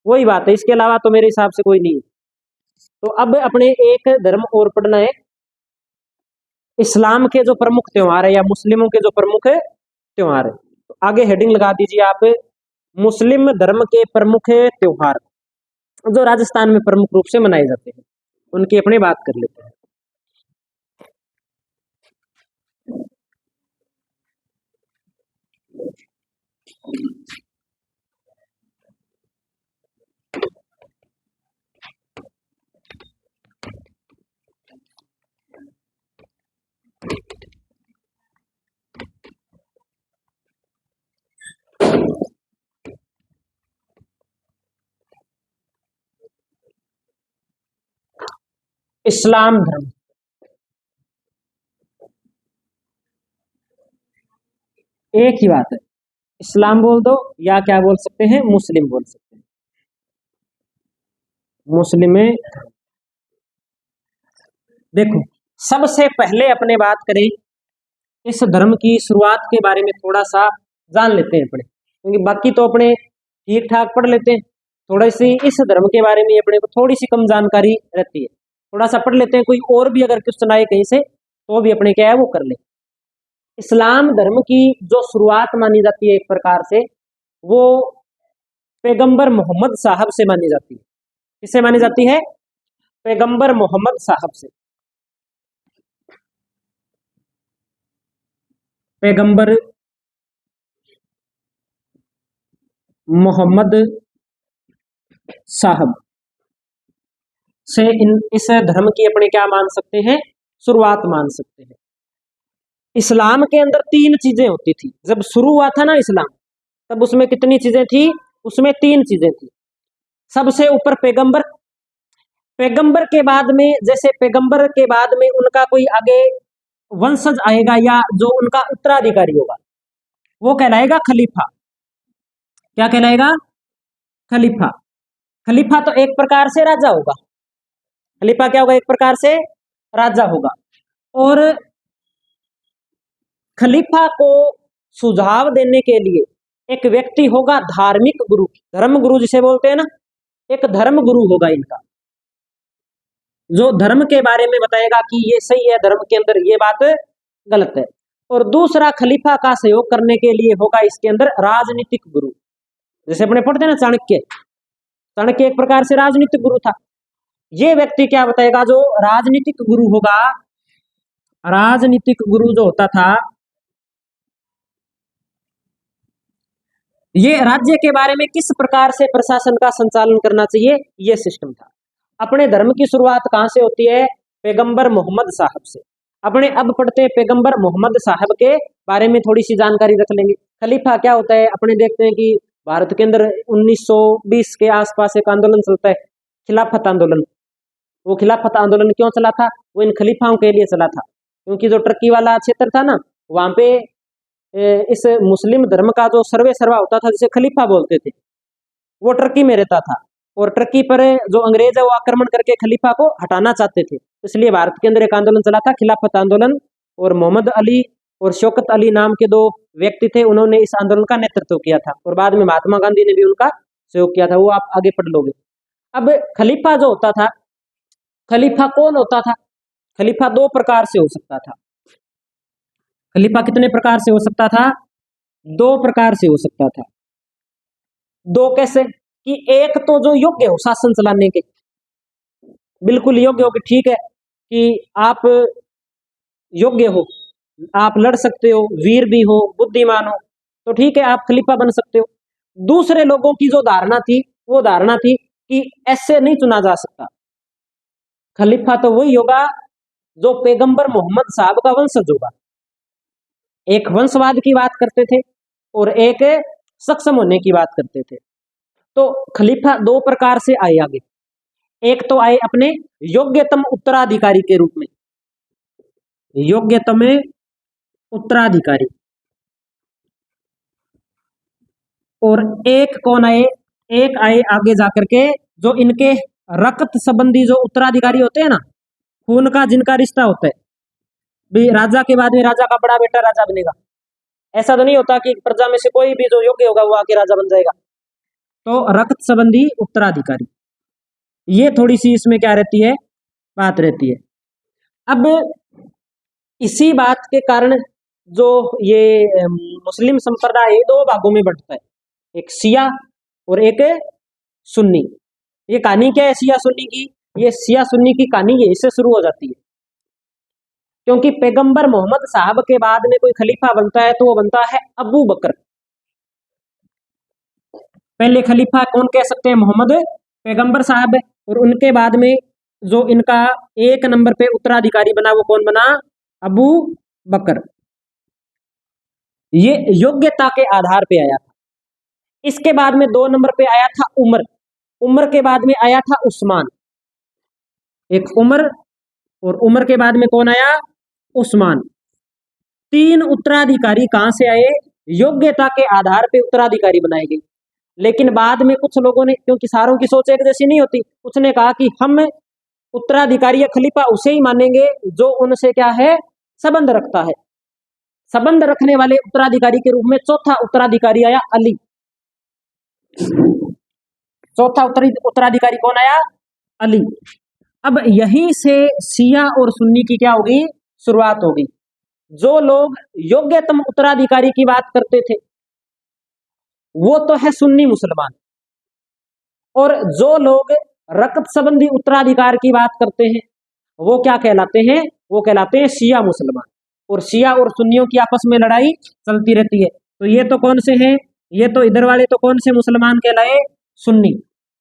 वही बात है। इसके अलावा तो मेरे हिसाब से कोई नहीं है। तो अब अपने एक धर्म और पढ़ना है, इस्लाम के जो प्रमुख त्योहार है या मुस्लिमों के जो प्रमुख त्योहार है। तो आगे हेडिंग लगा दीजिए आप, मुस्लिम धर्म के प्रमुख त्योहार जो राजस्थान में प्रमुख रूप से मनाए जाते हैं उनकी अपने बात कर लेते हैं। इस्लाम धर्म, एक ही बात है, इस्लाम बोल दो या क्या बोल सकते हैं मुस्लिम बोल सकते हैं, मुस्लिम धर्म। देखो सबसे पहले अपने बात करें इस धर्म की शुरुआत के बारे में, थोड़ा सा जान लेते हैं अपने, क्योंकि बाकी तो अपने ठीक ठाक पढ़ लेते हैं, थोड़ी सी इस धर्म के बारे में अपने को थोड़ी सी कम जानकारी रहती है। थोड़ा सा पढ़ लेते हैं, कोई और भी अगर क्वेश्चन आए कहीं से तो भी अपने क्या है वो कर ले। इस्लाम धर्म की जो शुरुआत मानी जाती है एक प्रकार से, वो पैगंबर मोहम्मद साहब से मानी जाती है। किससे मानी जाती है? पैगंबर मोहम्मद साहब से। पैगंबर मोहम्मद साहब से इस धर्म की अपने क्या मान सकते हैं, शुरुआत मान सकते हैं। इस्लाम के अंदर तीन चीजें होती थी जब शुरू हुआ था ना इस्लाम, तब उसमें कितनी चीजें थी? उसमें तीन चीजें थी। सबसे ऊपर पैगंबर, पैगंबर के बाद में जैसे पैगंबर के बाद में उनका कोई आगे वंशज आएगा या जो उनका उत्तराधिकारी होगा वो कहलाएगा खलीफा। क्या कहलाएगा? खलीफा। खलीफा तो एक प्रकार से राजा होगा, खलीफा क्या होगा? एक प्रकार से राजा होगा। और खलीफा को सुझाव देने के लिए एक व्यक्ति होगा धार्मिक गुरु, धर्म गुरु जिसे बोलते हैं ना, एक धर्म गुरु होगा इनका, जो धर्म के बारे में बताएगा कि ये सही है, धर्म के अंदर ये बात गलत है। और दूसरा खलीफा का सहयोग करने के लिए होगा इसके अंदर राजनीतिक गुरु, जैसे अपने पढ़ते हैं ना चाणक्य, चाणक्य एक प्रकार से राजनीतिक गुरु था। ये व्यक्ति क्या बताएगा? जो राजनीतिक गुरु होगा, राजनीतिक गुरु जो होता था, ये राज्य के बारे में किस प्रकार से प्रशासन का संचालन करना चाहिए, ये सिस्टम था। अपने धर्म की शुरुआत कहां से होती है? पैगंबर मोहम्मद साहब से। अपने अब पढ़ते हैं पैगंबर मोहम्मद साहब के बारे में थोड़ी सी जानकारी रख लेंगे। खलीफा क्या होता है? अपने देखते हैं कि भारत के अंदर 1920 के आसपास एक आंदोलन चलता है, खिलाफत आंदोलन। वो खिलाफत आंदोलन क्यों चला था? वो इन खलीफाओं के लिए चला था, क्योंकि जो टर्की वाला क्षेत्र था ना, वहां पे इस मुस्लिम धर्म का जो सर्वे सर्वा होता था, जिसे खलीफा बोलते थे, वो टर्की में रहता था। और टर्की पर जो अंग्रेज है वो आक्रमण करके खलीफा को हटाना चाहते थे, इसलिए भारत के अंदर एक आंदोलन चला था, खिलाफत आंदोलन। और मोहम्मद अली और शौकत अली नाम के दो व्यक्ति थे, उन्होंने इस आंदोलन का नेतृत्व किया था। और बाद में महात्मा गांधी ने भी उनका सहयोग किया था, वो आप आगे पढ़ लोगे। अब खलीफा जो होता था, खलीफा कौन होता था? खलीफा दो प्रकार से हो सकता था। खलीफा कितने प्रकार से हो सकता था? दो प्रकार से हो सकता था। दो कैसे? कि एक तो जो योग्य हो शासन चलाने के, बिल्कुल योग्य हो कि ठीक है कि आप योग्य हो, आप लड़ सकते हो, वीर भी हो, बुद्धिमान हो, तो ठीक है, आप खलीफा बन सकते हो। दूसरे लोगों की जो धारणा थी, वो धारणा थी कि ऐसे नहीं चुना जा सकता, खलीफा तो वही होगा जो पैगंबर मोहम्मद साहब का वंशज होगा। एक वंशवाद की बात करते थे और एक सक्षम होने की बात करते थे। तो खलीफा दो प्रकार से आए आगे। एक तो आए अपने योग्यतम उत्तराधिकारी के रूप में, योग्यतम उत्तराधिकारी। और एक कौन आए? एक आए आगे जाकर के जो इनके रक्त संबंधी जो उत्तराधिकारी होते हैं ना, खून का जिनका रिश्ता होता है, भी राजा के बाद में राजा का बड़ा बेटा राजा बनेगा, ऐसा तो नहीं होता कि प्रजा में से कोई भी जो योग्य होगा वो आके राजा बन जाएगा। तो रक्त संबंधी उत्तराधिकारी, ये थोड़ी सी इसमें क्या रहती है? बात रहती है। अब इसी बात के कारण जो ये मुस्लिम संप्रदाय दो भागों में बंटता है, एक शिया और एक सुन्नी। ये कहानी क्या है शिया सुन्नी की? ये शिया सुन्नी की कहानी यहीं से शुरू हो जाती है, क्योंकि पैगंबर मोहम्मद साहब के बाद में कोई खलीफा बनता है तो वो बनता है अबू बकर। पहले खलीफा कौन कह सकते हैं? मोहम्मद पैगंबर साहब। और उनके बाद में जो इनका एक नंबर पे उत्तराधिकारी बना, वो कौन बना? अबू बकर। ये योग्यता के आधार पे आया था। इसके बाद में दो नंबर पे आया था उमर, उमर के बाद में आया था उस्मान। एक उमर और उमर के बाद में कौन आया? उस्मान। तीन उत्तराधिकारी कहां से आए? योग्यता के आधार पे उत्तराधिकारी बनाए गए। लेकिन बाद में कुछ लोगों ने, क्योंकि सारों की सोच एक जैसी नहीं होती, कुछ ने कहा कि हम उत्तराधिकारी या खलीफा उसे ही मानेंगे जो उनसे क्या है? संबंध रखता है। संबंध रखने वाले उत्तराधिकारी के रूप में चौथा उत्तराधिकारी आया अली। चौथा उत्तराधिकारी कौन आया? अली। अब यहीं से शिया और सुन्नी की क्या होगी? शुरुआत होगी। जो लोग योग्यतम उत्तराधिकारी की बात करते थे वो तो है सुन्नी मुसलमान, और जो लोग रक्त संबंधी उत्तराधिकार की बात करते हैं वो क्या कहलाते हैं? वो कहलाते हैं शिया मुसलमान। और शिया और सुन्नियों की आपस में लड़ाई चलती रहती है। तो ये तो कौन से हैं? ये तो इधर वाले तो कौन से मुसलमान कहलाए? सुन्नी।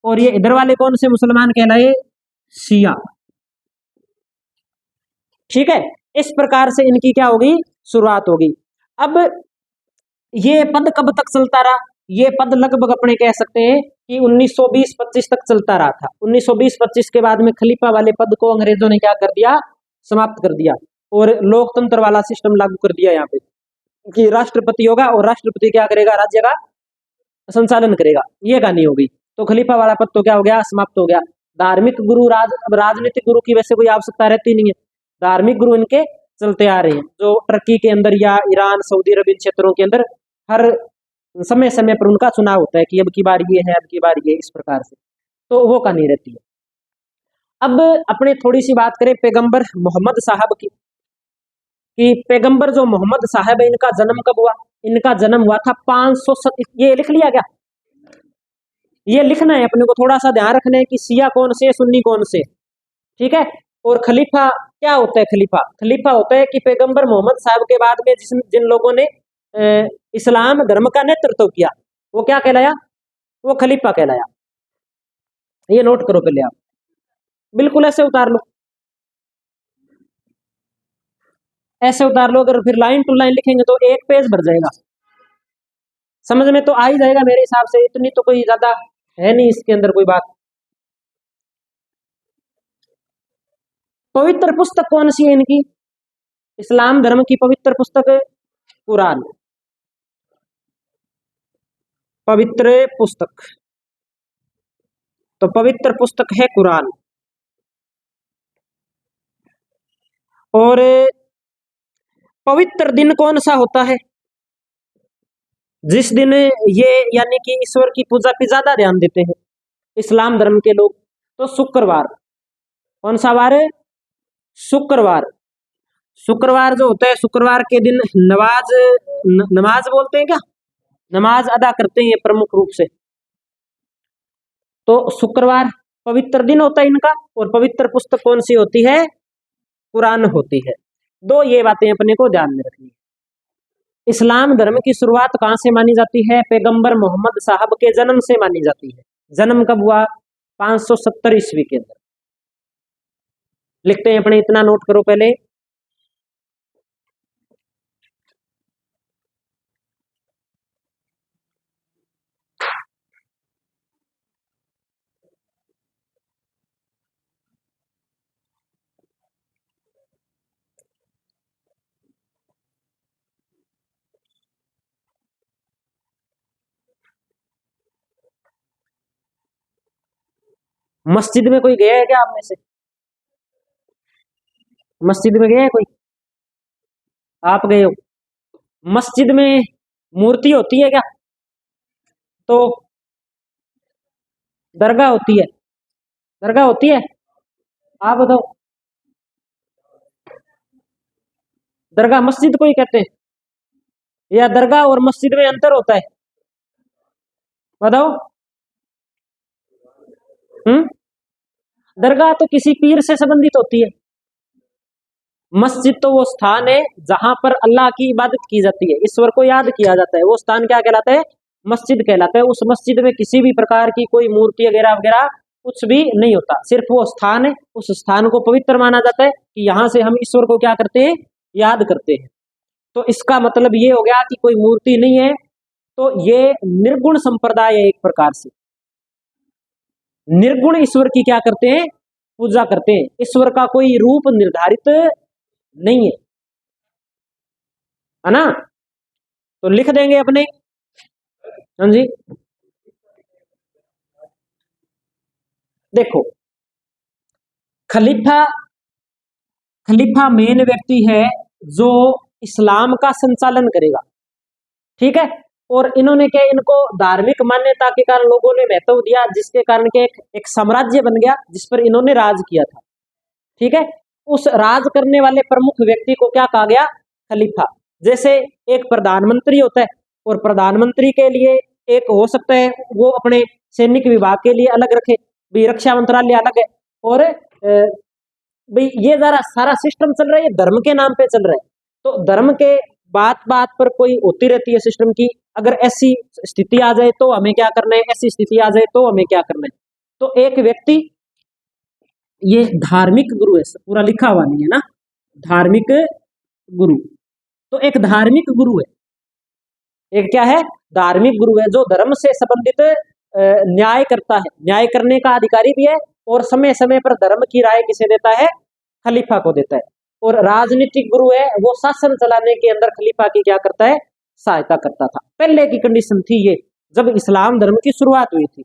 और ये इधर वाले कौन से मुसलमान कहलाए? शिया। ठीक है, इस प्रकार से इनकी क्या होगी? शुरुआत होगी। अब ये पद कब तक चलता रहा? ये पद लगभग अपने कह सकते हैं कि 1920-25 तक चलता रहा था। 1920-25 के बाद में खलीफा वाले पद को अंग्रेजों ने क्या कर दिया? समाप्त कर दिया और लोकतंत्र वाला सिस्टम लागू कर दिया यहाँ पे, कि राष्ट्रपति होगा और राष्ट्रपति क्या करेगा? राज्य का संचालन करेगा। ये कहानी होगी। तो खलीफा वाला पद तो क्या हो गया? समाप्त हो गया। धार्मिक गुरु राजनीतिक गुरु की वैसे कोई आवश्यकता रहती नहीं है, धार्मिक गुरु इनके चलते आ रहे हैं, जो टर्की के अंदर या ईरान सऊदी अरब इन क्षेत्रों के अंदर हर समय समय पर उनका चुनाव होता है कि अब की बार ये है, अब की बार ये, इस प्रकार से, तो वो कहानी रहती है। अब अपने थोड़ी सी बात करें पैगंबर मोहम्मद साहब की, कि पैगंबर जो मोहम्मद साहब है इनका जन्म कब हुआ? इनका जन्म हुआ था 507। ये लिख लिया क्या? ये लिखना है अपने को, थोड़ा सा ध्यान रखना है कि शिया कौन से सुन्नी कौन से, ठीक है। और खलीफा क्या होता है? खलीफा खलीफा होता है कि पैगंबर मोहम्मद साहब के बाद में जिन लोगों ने इस्लाम धर्म का नेतृत्व किया वो क्या कहलाया? वो खलीफा कहलाया। ये नोट करो पहले आप, बिल्कुल ऐसे उतार लो, ऐसे उतार लो। अगर फिर लाइन टू लाइन लिखेंगे तो एक पेज भर जाएगा, समझ में तो आ ही जाएगा मेरे हिसाब से, इतनी तो कोई ज्यादा है नहीं इसके अंदर कोई बात। पवित्र पुस्तक कौन सी है इनकी? इस्लाम धर्म की पवित्र पुस्तक कुरान, पवित्र पुस्तक, तो पवित्र पुस्तक है कुरान। और पवित्र दिन कौन सा होता है जिस दिन ये यानी कि ईश्वर की पूजा पे ज्यादा ध्यान देते हैं इस्लाम धर्म के लोग? तो शुक्रवार। कौन सा वार है? शुक्रवार। शुक्रवार जो होता है, शुक्रवार के दिन नमाज बोलते हैं क्या, नमाज अदा करते हैं ये प्रमुख रूप से। तो शुक्रवार पवित्र दिन होता है इनका, और पवित्र पुस्तक कौन सी होती है? कुरान होती है। दो ये बातें अपने को ध्यान में रखनी है। इस्लाम धर्म की शुरुआत कहां से मानी जाती है? पैगंबर मोहम्मद साहब के जन्म से मानी जाती है। जन्म कब हुआ? 570 ईस्वी के अंदर। लिखते हैं अपने, इतना नोट करो पहले। मस्जिद में कोई गया है क्या आप में से? मस्जिद में गया है कोई? आप गए हो? मस्जिद में मूर्ति होती है क्या? तो दरगाह होती है, दरगाह होती है। आप बताओ, दरगाह मस्जिद को ही कहते हैं या दरगाह और मस्जिद में अंतर होता है? बताओ। दरगाह तो किसी पीर से संबंधित होती है, मस्जिद तो वो स्थान है जहां पर अल्लाह की इबादत की जाती है, ईश्वर को याद किया जाता है, वो स्थान क्या कहलाता है? मस्जिद कहलाता है। उस मस्जिद में किसी भी प्रकार की कोई मूर्ति वगैरह वगैरह कुछ भी नहीं होता, सिर्फ वो स्थान है, उस स्थान को पवित्र माना जाता है कि यहाँ से हम ईश्वर को क्या करते हैं? याद करते हैं। तो इसका मतलब ये हो गया कि कोई मूर्ति नहीं है, तो ये निर्गुण संप्रदाय है, एक प्रकार से निर्गुण ईश्वर की क्या करते हैं? पूजा करते हैं। ईश्वर का कोई रूप निर्धारित नहीं है ना? तो लिख देंगे अपने। हाँ जी, देखो, खलीफा खलीफा मेन व्यक्ति है जो इस्लाम का संचालन करेगा, ठीक है। और इन्होंने क्या, इनको धार्मिक मान्यता के कारण लोगों ने महत्व दिया, जिसके कारण के एक साम्राज्य बन गया जिस पर इन्होंने राज किया था, ठीक है। उस राज करने वाले प्रमुख व्यक्ति को क्या कहा गया? खलीफा। जैसे एक प्रधानमंत्री होता है, और प्रधानमंत्री के लिए एक हो सकता है वो अपने सैनिक विभाग के लिए अलग रखे, भी रक्षा मंत्रालय अलग है, और भाई ये जरा सारा सिस्टम चल रहा है, ये धर्म के नाम पे चल रहा है। तो धर्म के बात बात पर कोई होती रहती है सिस्टम की, अगर ऐसी स्थिति आ जाए तो हमें क्या करना है, ऐसी स्थिति आ जाए तो हमें क्या करना है। तो एक व्यक्ति, ये धार्मिक गुरु है, पूरा लिखा हुआ नहीं है ना, धार्मिक गुरु। तो एक धार्मिक गुरु है, एक क्या है? धार्मिक गुरु है, जो धर्म से संबंधित न्याय करता है, न्याय करने का अधिकारी भी है, और समय समय पर धर्म की राय किसे देता है? खलीफा को देता है। और राजनीतिक गुरु है, वो शासन चलाने के अंदर खलीफा की क्या करता है? सहायता करता था। पहले की कंडीशन थी ये, जब इस्लाम धर्म की शुरुआत हुई थी।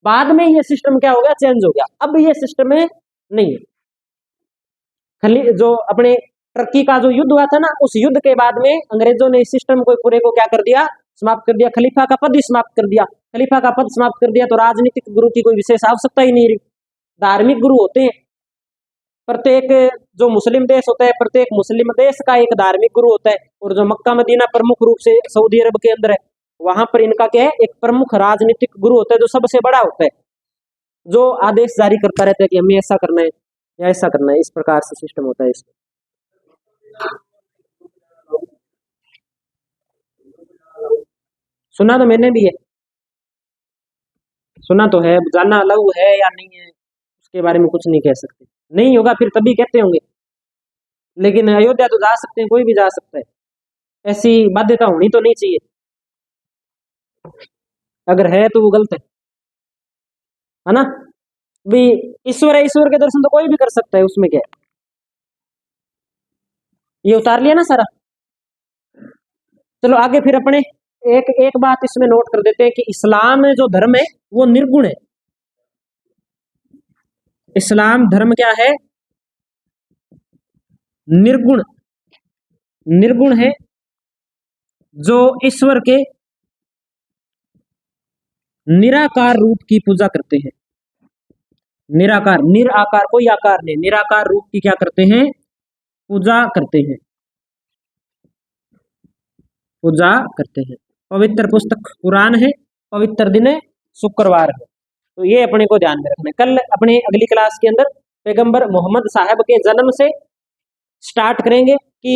बाद में ये सिस्टम क्या हो गया, चेंज हो गया। अब ये सिस्टम है नहीं है। खाली जो अपने टर्की का जो युद्ध हुआ था ना, उस युद्ध के बाद में अंग्रेजों ने इस सिस्टम को पूरे को क्या कर दिया, समाप्त कर दिया। खलीफा का पद ही समाप्त कर दिया। खलीफा का पद समाप्त कर दिया तो राजनीतिक गुरु की कोई विशेष आवश्यकता ही नहीं रही। धार्मिक गुरु होते हैं। प्रत्येक जो मुस्लिम देश होता है, प्रत्येक मुस्लिम देश का एक धार्मिक गुरु होता है। और जो मक्का मदीना प्रमुख रूप से सऊदी अरब के अंदर है, वहां पर इनका क्या है, एक प्रमुख राजनीतिक गुरु होता है जो सबसे बड़ा होता है, जो आदेश जारी करता रहता है कि हमें ऐसा करना है या ऐसा करना है। इस प्रकार से सिस्टम होता है इसमें। सुना तो मैंने भी है, सुना तो है, जानना अलग है या नहीं है उसके बारे में कुछ नहीं कह सकते। नहीं होगा फिर तभी कहते होंगे। लेकिन अयोध्या तो जा सकते हैं, कोई भी जा सकता है, ऐसी बाध्यता होनी तो नहीं चाहिए। अगर है तो वो गलत है ना। भी ईश्वर है, ईश्वर के दर्शन तो कोई भी कर सकता है, उसमें क्या है। ये उतार लिया ना सारा। चलो आगे फिर अपने एक एक बात इसमें नोट कर देते हैं कि इस्लाम जो धर्म है वो निर्गुण है। इस्लाम धर्म क्या है, निर्गुण। निर्गुण है, जो ईश्वर के निराकार रूप की पूजा करते हैं। निराकार, निराकार कोई आकार नहीं, निराकार रूप की क्या करते हैं, पूजा करते हैं, पूजा करते हैं। पवित्र पुस्तक कुरान है, पवित्र दिन है शुक्रवार है। तो ये अपने को ध्यान में रखना है। कल अपने अगली क्लास के अंदर पैगंबर मोहम्मद साहब के जन्म से स्टार्ट करेंगे कि